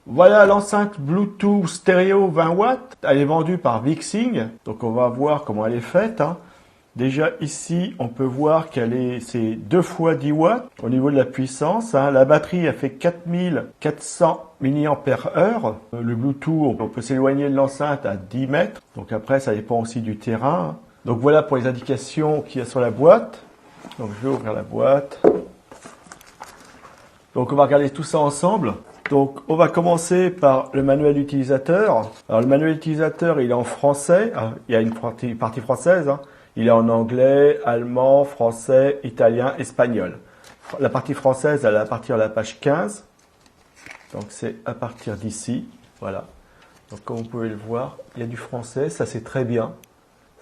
Voilà l'enceinte Bluetooth stéréo 20 watts. Elle est vendue par Vixing. Donc on va voir comment elle est faite, hein. Déjà ici, on peut voir c'est 2 fois 10 watts au niveau de la puissance, hein. La batterie a fait 4400 mAh. Le Bluetooth, on peut s'éloigner de l'enceinte à 10 mètres. Donc après, ça dépend aussi du terrain. Donc voilà pour les indications qu'il y a sur la boîte. Donc je vais ouvrir la boîte. Donc on va regarder tout ça ensemble. Donc on va commencer par le manuel utilisateur. Alors le manuel utilisateur, il est en français. Il y a une partie française, hein. Il est en anglais, allemand, français, italien, espagnol. La partie française, elle est à partir de la page 15. Donc c'est à partir d'ici. Voilà. Donc comme vous pouvez le voir, il y a du français. Ça c'est très bien.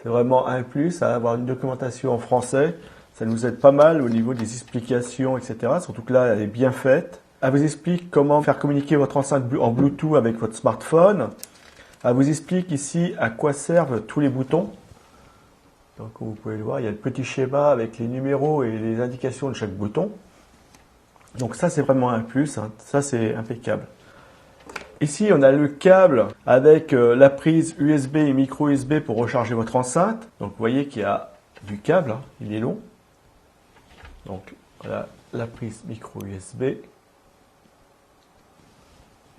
C'est vraiment un plus à avoir une documentation en français. Ça nous aide pas mal au niveau des explications, etc. Surtout que là, elle est bien faite. Elle vous explique comment faire communiquer votre enceinte en Bluetooth avec votre smartphone. Elle vous explique ici à quoi servent tous les boutons. Donc, comme vous pouvez le voir, il y a le petit schéma avec les numéros et les indications de chaque bouton. Donc ça, c'est vraiment un plus, hein. Ça, c'est impeccable. Ici, on a le câble avec la prise USB et micro USB pour recharger votre enceinte. Donc, vous voyez qu'il y a du câble, hein. Il est long. Donc, voilà la prise micro USB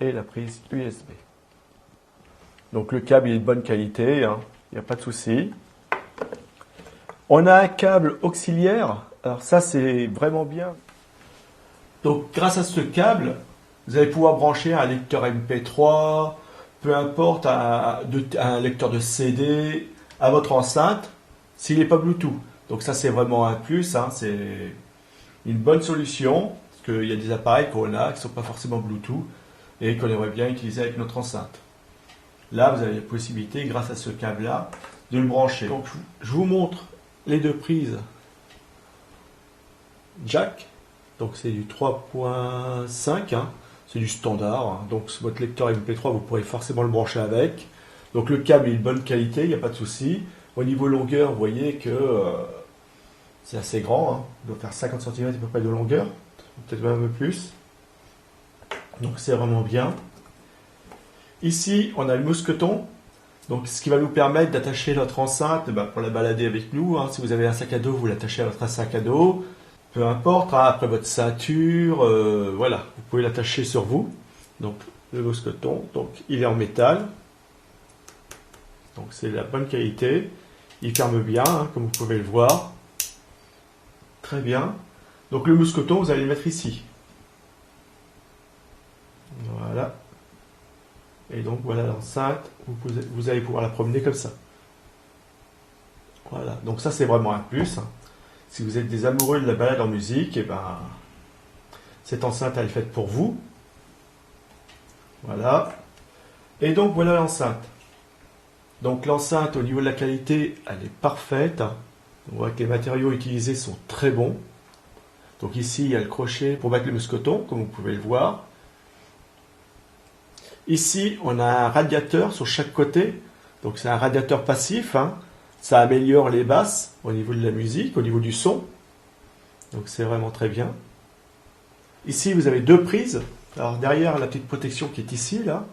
et la prise USB. Donc, le câble il est de bonne qualité, hein. Il n'y a pas de souci. On a un câble auxiliaire. Alors ça, c'est vraiment bien. Donc, grâce à ce câble, vous allez pouvoir brancher un lecteur MP3, peu importe, un lecteur de CD à votre enceinte, s'il n'est pas Bluetooth. Donc ça, c'est vraiment un plus, hein. C'est une bonne solution, parce qu'il y a des appareils qu'on a qui ne sont pas forcément Bluetooth et qu'on aimerait bien utiliser avec notre enceinte. Là, vous avez la possibilité, grâce à ce câble-là, de le brancher. Donc, je vous montre les deux prises jack. Donc c'est du 3.5, hein. C'est du standard, hein. Donc votre lecteur MP3, vous pourrez forcément le brancher avec. Donc le câble est de bonne qualité, il n'y a pas de souci. Au niveau longueur, vous voyez que c'est assez grand, hein. Il doit faire 50 cm à peu près de longueur, peut-être même un peu plus. Donc c'est vraiment bien. Ici, on a le mousqueton. Donc, ce qui va nous permettre d'attacher notre enceinte pour la balader avec nous, hein. Si vous avez un sac à dos, vous l'attachez à votre sac à dos. Peu importe, hein, après votre ceinture, voilà, vous pouvez l'attacher sur vous. Donc, le mousqueton, donc il est en métal. Donc, c'est de la bonne qualité. Il ferme bien, hein, comme vous pouvez le voir. Très bien. Donc, le mousqueton, vous allez le mettre ici. Voilà. Et donc voilà l'enceinte, vous allez pouvoir la promener comme ça. Voilà, donc ça c'est vraiment un plus. Si vous êtes des amoureux de la balade en musique, et ben, cette enceinte elle est faite pour vous. Voilà. Et donc voilà l'enceinte. Donc l'enceinte au niveau de la qualité, elle est parfaite. On voit que les matériaux utilisés sont très bons. Donc ici il y a le crochet pour mettre le mousqueton, comme vous pouvez le voir. Ici, on a un radiateur sur chaque côté. Donc, c'est un radiateur passif, hein. Ça améliore les basses au niveau de la musique, au niveau du son. Donc, c'est vraiment très bien. Ici, vous avez deux prises. Alors, derrière, la petite protection qui est ici, là.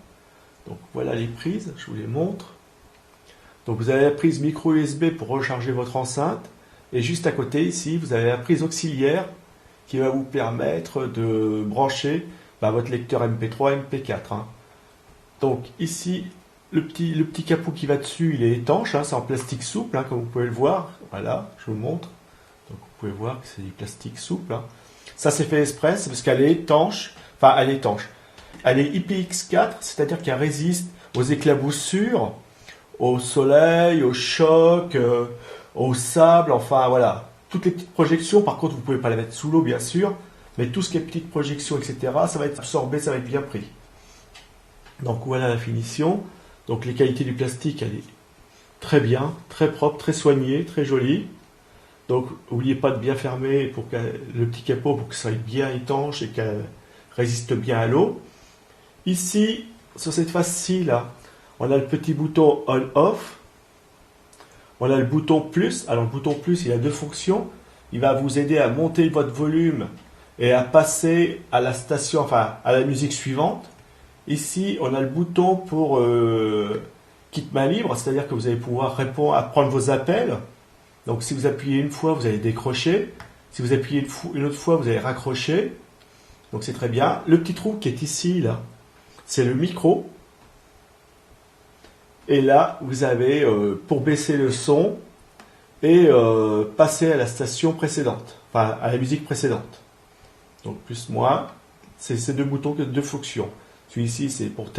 Donc, voilà les prises. Je vous les montre. Donc, vous avez la prise micro USB pour recharger votre enceinte. Et juste à côté, ici, vous avez la prise auxiliaire qui va vous permettre de brancher votre lecteur MP3, MP4, hein. Donc ici, le petit capot qui va dessus, il est étanche, hein, c'est en plastique souple, hein, comme vous pouvez le voir. Voilà, je vous le montre. Donc vous pouvez voir que c'est du plastique souple, hein. Ça c'est fait exprès, c'est parce qu'elle est étanche, enfin elle est étanche. Elle est IPX4, c'est-à-dire qu'elle résiste aux éclaboussures, au soleil, au choc, au sable, enfin voilà. Toutes les petites projections, par contre vous ne pouvez pas la mettre sous l'eau bien sûr, mais tout ce qui est petites projections, etc., ça va être absorbé, ça va être bien pris. Donc voilà la finition. Donc les qualités du plastique, elle est très bien, très propre, très soignée, très jolie. Donc n'oubliez pas de bien fermer pour que le petit capot pour que ça soit bien étanche et qu'elle résiste bien à l'eau. Ici, sur cette face-ci là, on a le petit bouton on-off. On a le bouton plus. Alors le bouton plus, il a deux fonctions. Il va vous aider à monter votre volume et à passer à la station, enfin à la musique suivante. Ici, on a le bouton pour kit main libre, c'est-à-dire que vous allez pouvoir répondre à prendre vos appels. Donc si vous appuyez une fois, vous allez décrocher. Si vous appuyez une autre fois, vous allez raccrocher. Donc c'est très bien. Le petit trou qui est ici, là, c'est le micro. Et là, vous avez pour baisser le son et passer à la station précédente, enfin à la musique précédente. Donc plus moins, c'est ces deux boutons que deux fonctions. Celui-ci, c'est pour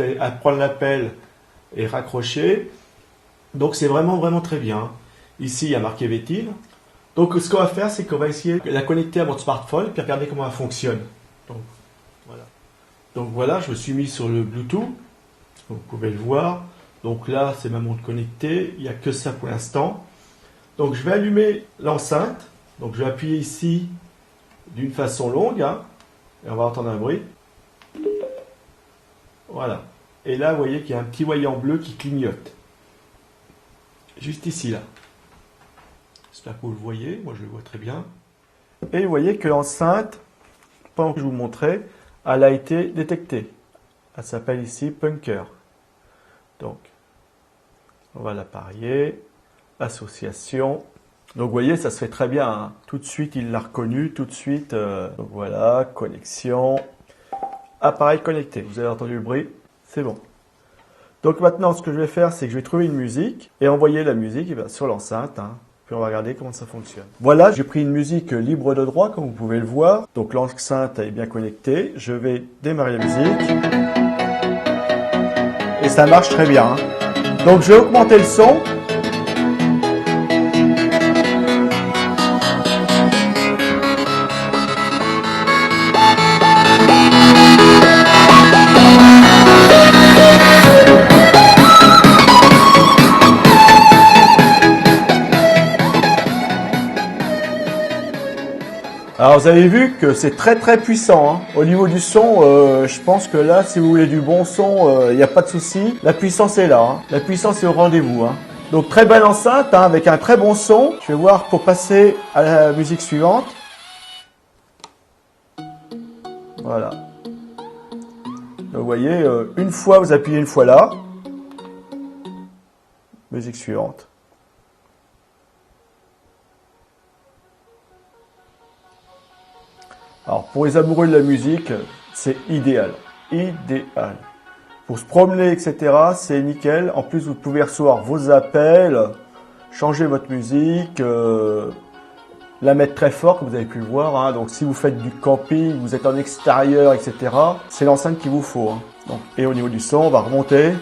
prendre l'appel et raccrocher. Donc c'est vraiment très bien. Ici, il y a marqué Vétine. Donc ce qu'on va faire, c'est qu'on va essayer de la connecter à votre smartphone puis regarder comment elle fonctionne. Donc voilà, je me suis mis sur le Bluetooth. Vous pouvez le voir. Donc là, c'est ma montre connectée. Il n'y a que ça pour l'instant. Donc je vais allumer l'enceinte. Donc je vais appuyer ici d'une façon longue. Hein, et on va entendre un bruit. Voilà. Et là, vous voyez qu'il y a un petit voyant bleu qui clignote. Juste ici, là. J'espère que vous le voyez. Moi, je le vois très bien. Et vous voyez que l'enceinte, pendant que je vous montrais, elle a été détectée. Elle s'appelle ici Punker. Donc, on va l'apparier. Association. Donc, vous voyez, ça se fait très bien. Hein. Tout de suite, il l'a reconnu. Tout de suite. Donc, voilà, connexion. Appareil connecté. Vous avez entendu le bruit? C'est bon. Donc, maintenant, ce que je vais faire, c'est que je vais trouver une musique et envoyer la musique sur l'enceinte. Hein. Puis, on va regarder comment ça fonctionne. Voilà, j'ai pris une musique libre de droit, comme vous pouvez le voir. Donc, l'enceinte est bien connectée. Je vais démarrer la musique. Et ça marche très bien. Hein. Donc, je vais augmenter le son. Alors vous avez vu que c'est très puissant. Hein. Au niveau du son, je pense que là, si vous voulez du bon son, il n'y a pas de souci. La puissance est là. Hein. La puissance est au rendez-vous. Hein. Donc très belle enceinte hein, avec un très bon son. Je vais voir pour passer à la musique suivante. Voilà. Donc, vous voyez, une fois vous appuyez une fois là. Musique suivante. Alors, pour les amoureux de la musique, c'est idéal. Idéal. Pour se promener, etc., c'est nickel. En plus, vous pouvez recevoir vos appels, changer votre musique, la mettre très fort, comme vous avez pu le voir. Hein. Donc, si vous faites du camping, vous êtes en extérieur, etc., c'est l'enceinte qu'il vous faut. Hein. Donc, et au niveau du son, on va remonter.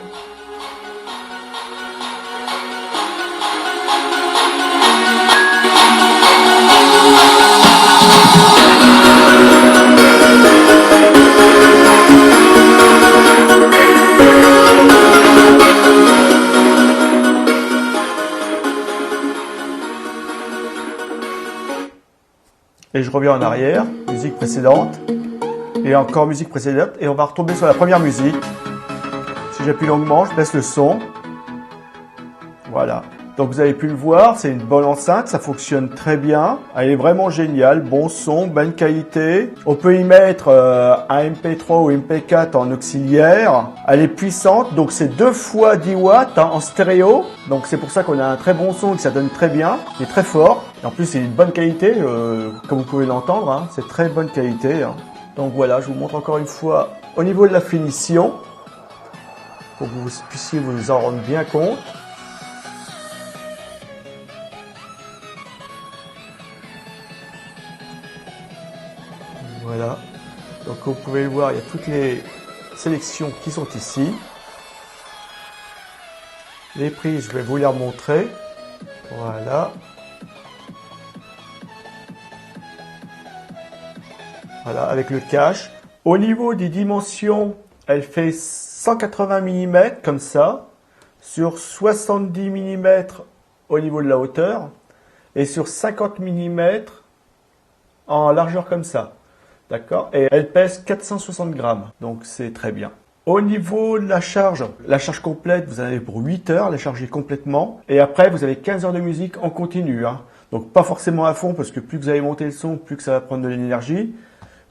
Et je reviens en arrière, musique précédente, et encore musique précédente, et on va retomber sur la première musique. Si j'appuie longuement, je baisse le son. Voilà. Donc vous avez pu le voir, c'est une bonne enceinte, ça fonctionne très bien. Elle est vraiment géniale, bon son, bonne qualité. On peut y mettre un MP3 ou MP4 en auxiliaire. Elle est puissante, donc c'est 2 fois 10 watts hein, en stéréo. Donc c'est pour ça qu'on a un très bon son et que ça donne très bien, il est très fort. Et en plus c'est une bonne qualité, comme vous pouvez l'entendre, hein, c'est très bonne qualité. Hein. Donc voilà, je vous montre encore une fois au niveau de la finition, pour que vous puissiez vous en rendre bien compte. Voilà, donc comme vous pouvez le voir, il y a toutes les sélections qui sont ici. Les prises, je vais vous les remontrer. Voilà. Voilà, avec le cache. Au niveau des dimensions, elle fait 180 mm comme ça, sur 70 mm au niveau de la hauteur, et sur 50 mm en largeur comme ça. D'accord? Et elle pèse 460 grammes, donc c'est très bien. Au niveau de la charge complète, vous en avez pour 8 heures, la charger complètement. Et après, vous avez 15 heures de musique en continu. Hein. Donc pas forcément à fond, parce que plus vous allez monter le son, plus que ça va prendre de l'énergie.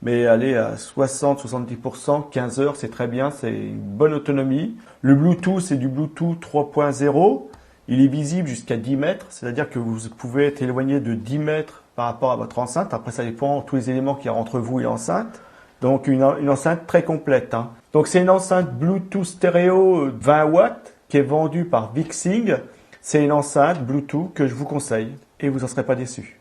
mais aller à 60-70%, 15 heures, c'est très bien, c'est une bonne autonomie. Le Bluetooth, c'est du Bluetooth 3.0. Il est visible jusqu'à 10 mètres, c'est-à-dire que vous pouvez être éloigné de 10 mètres par rapport à votre enceinte. Après, ça dépend de tous les éléments qu'il y a entre vous et l'enceinte. Donc, une enceinte très complète, hein. Donc, c'est une enceinte Bluetooth stéréo 20 watts qui est vendue par Vixing. C'est une enceinte Bluetooth que je vous conseille et vous n'en serez pas déçus.